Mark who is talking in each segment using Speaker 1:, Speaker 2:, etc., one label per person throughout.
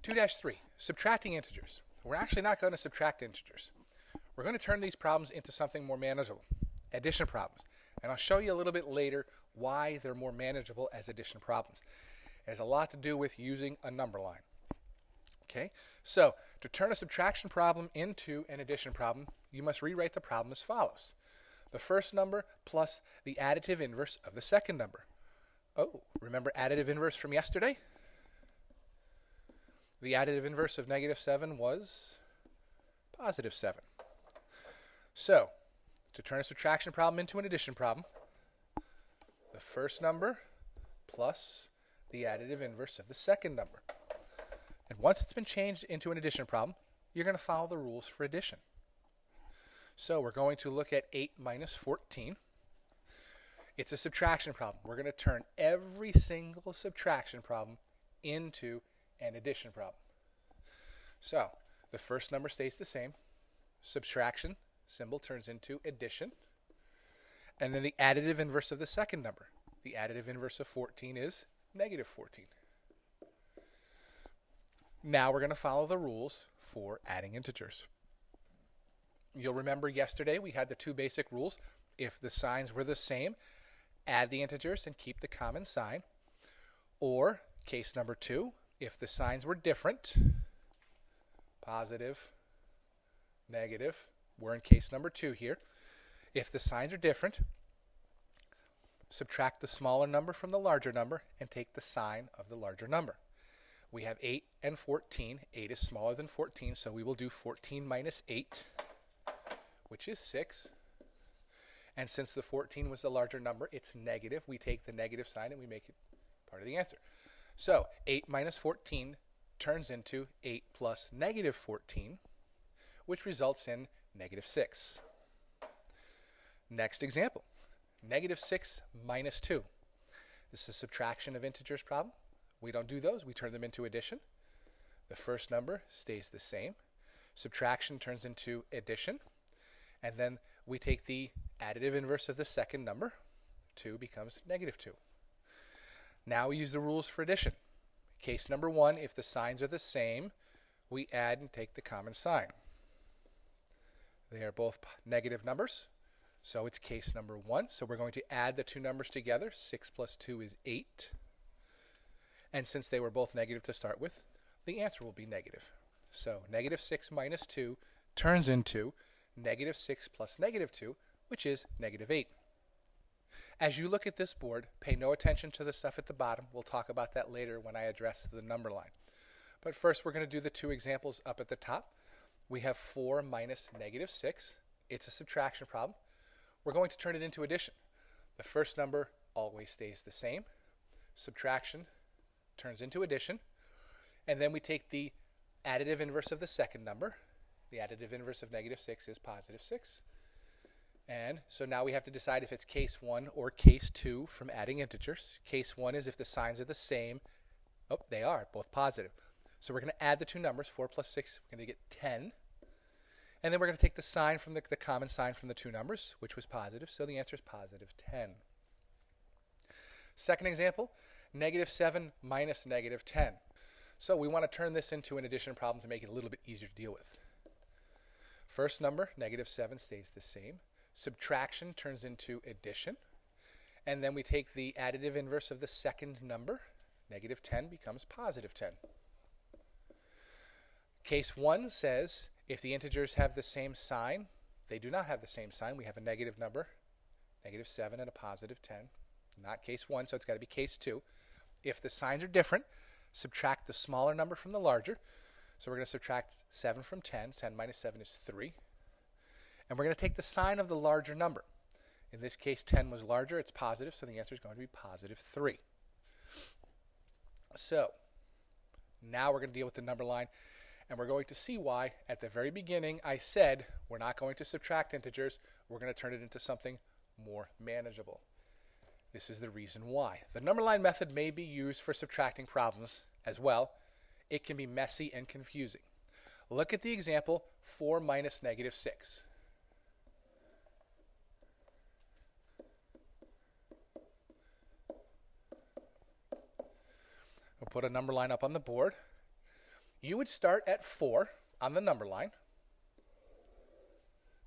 Speaker 1: 2-3, subtracting integers. We're actually not going to subtract integers. We're going to turn these problems into something more manageable, addition problems. And I'll show you a little bit later why they're more manageable as addition problems. It has a lot to do with using a number line. Okay, so to turn a subtraction problem into an addition problem, you must rewrite the problem as follows. The first number plus the additive inverse of the second number. Oh, remember additive inverse from yesterday? The additive inverse of -7 was +7. So, to turn a subtraction problem into an addition problem, the first number plus the additive inverse of the second number. And once it's been changed into an addition problem, you're going to follow the rules for addition. So we're going to look at 8 minus 14. It's a subtraction problem. We're going to turn every single subtraction problem into an addition problem. So the first number stays the same. Subtraction symbol turns into addition. And then the additive inverse of the second number. The additive inverse of 14 is -14. Now we're going to follow the rules for adding integers. You'll remember yesterday we had the two basic rules. If the signs were the same, add the integers and keep the common sign. Or, case number 2, if the signs were different, positive, negative, we're in case number 2 here. If the signs are different, subtract the smaller number from the larger number and take the sign of the larger number. We have 8 and 14. 8 is smaller than 14, so we will do 14 minus 8, which is 6. And since the 14 was the larger number, it's negative. We take the negative sign and we make it part of the answer. So 8 minus 14 turns into 8 plus -14, which results in -6. Next example, -6 minus 2. This is a subtraction of integers problem. We don't do those. We turn them into addition. The first number stays the same. Subtraction turns into addition. And then we take the additive inverse of the second number. 2 becomes -2. Now we use the rules for addition. Case number 1, if the signs are the same, we add and take the common sign. They are both negative numbers, so it's case number 1. So we're going to add the two numbers together. 6 plus 2 is 8. And since they were both negative to start with, the answer will be negative. So -6 minus 2 turns into -6 plus -2, which is -8. As you look at this board, pay no attention to the stuff at the bottom. We'll talk about that later when I address the number line. But first, we're going to do the two examples up at the top. We have 4 minus -6. It's a subtraction problem. We're going to turn it into addition. The first number always stays the same. Subtraction turns into addition. And then we take the additive inverse of the second number. The additive inverse of -6 is +6. And so now we have to decide if it's case 1 or case 2 from adding integers. Case 1 is if the signs are the same. Oh, they are, both positive. So we're going to add the two numbers, 4 plus 6, we're going to get 10. And then we're going to take the sign from the common sign from the two numbers, which was positive, so the answer is +10. Second example, -7 minus -10. So we want to turn this into an addition problem to make it a little bit easier to deal with. First number, -7, stays the same. Subtraction turns into addition. And then we take the additive inverse of the second number. -10 becomes +10. Case 1 says if the integers have the same sign, they do not have the same sign. We have a negative number, -7 and a +10. Not case 1, so it's got to be case 2. If the signs are different, subtract the smaller number from the larger. So we're going to subtract 7 from 10. 10 minus 7 is 3. And we're going to take the sign of the larger number. In this case, 10 was larger. It's positive, so the answer is going to be +3. So now we're going to deal with the number line. And we're going to see why, at the very beginning, I said we're not going to subtract integers. We're going to turn it into something more manageable. This is the reason why. The number line method may be used for subtracting problems as well. It can be messy and confusing. Look at the example, 4 minus -6. We'll put a number line up on the board. You would start at 4 on the number line.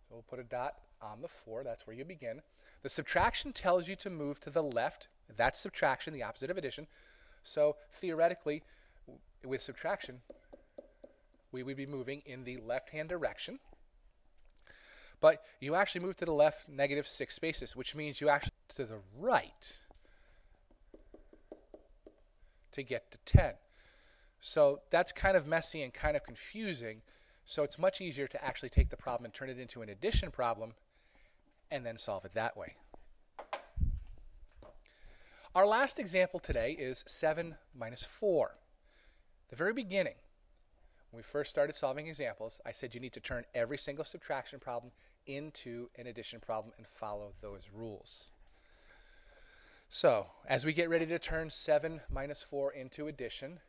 Speaker 1: So we'll put a dot on the 4. That's where you begin. The subtraction tells you to move to the left. That's subtraction, the opposite of addition. So theoretically, with subtraction, we would be moving in the left-hand direction. But you actually move to the left -6 spaces, which means you actually to the right to get to 10. So that's kind of messy and kind of confusing. So it's much easier to actually take the problem and turn it into an addition problem and then solve it that way. Our last example today is 7 minus 4. The very beginning, when we first started solving examples, I said you need to turn every single subtraction problem into an addition problem and follow those rules. So, as we get ready to turn 7 minus 4 into addition,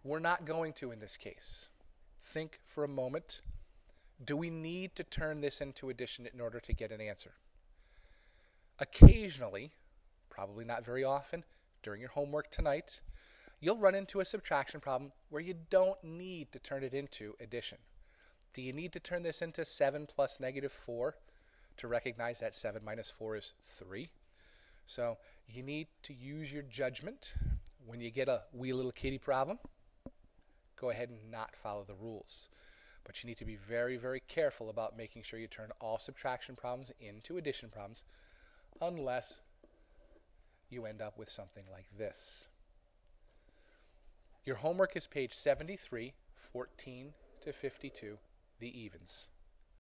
Speaker 1: we're not going to in this case. Think for a moment. Do we need to turn this into addition in order to get an answer? Occasionally, probably not very often, during your homework tonight, you'll run into a subtraction problem where you don't need to turn it into addition. Do you need to turn this into 7 plus -4 to recognize that 7 minus 4 is 3? So you need to use your judgment. When you get a wee little kitty problem, go ahead and not follow the rules. But you need to be very, very careful about making sure you turn all subtraction problems into addition problems, unless you end up with something like this. Your homework is page 73, 14 to 52, the evens.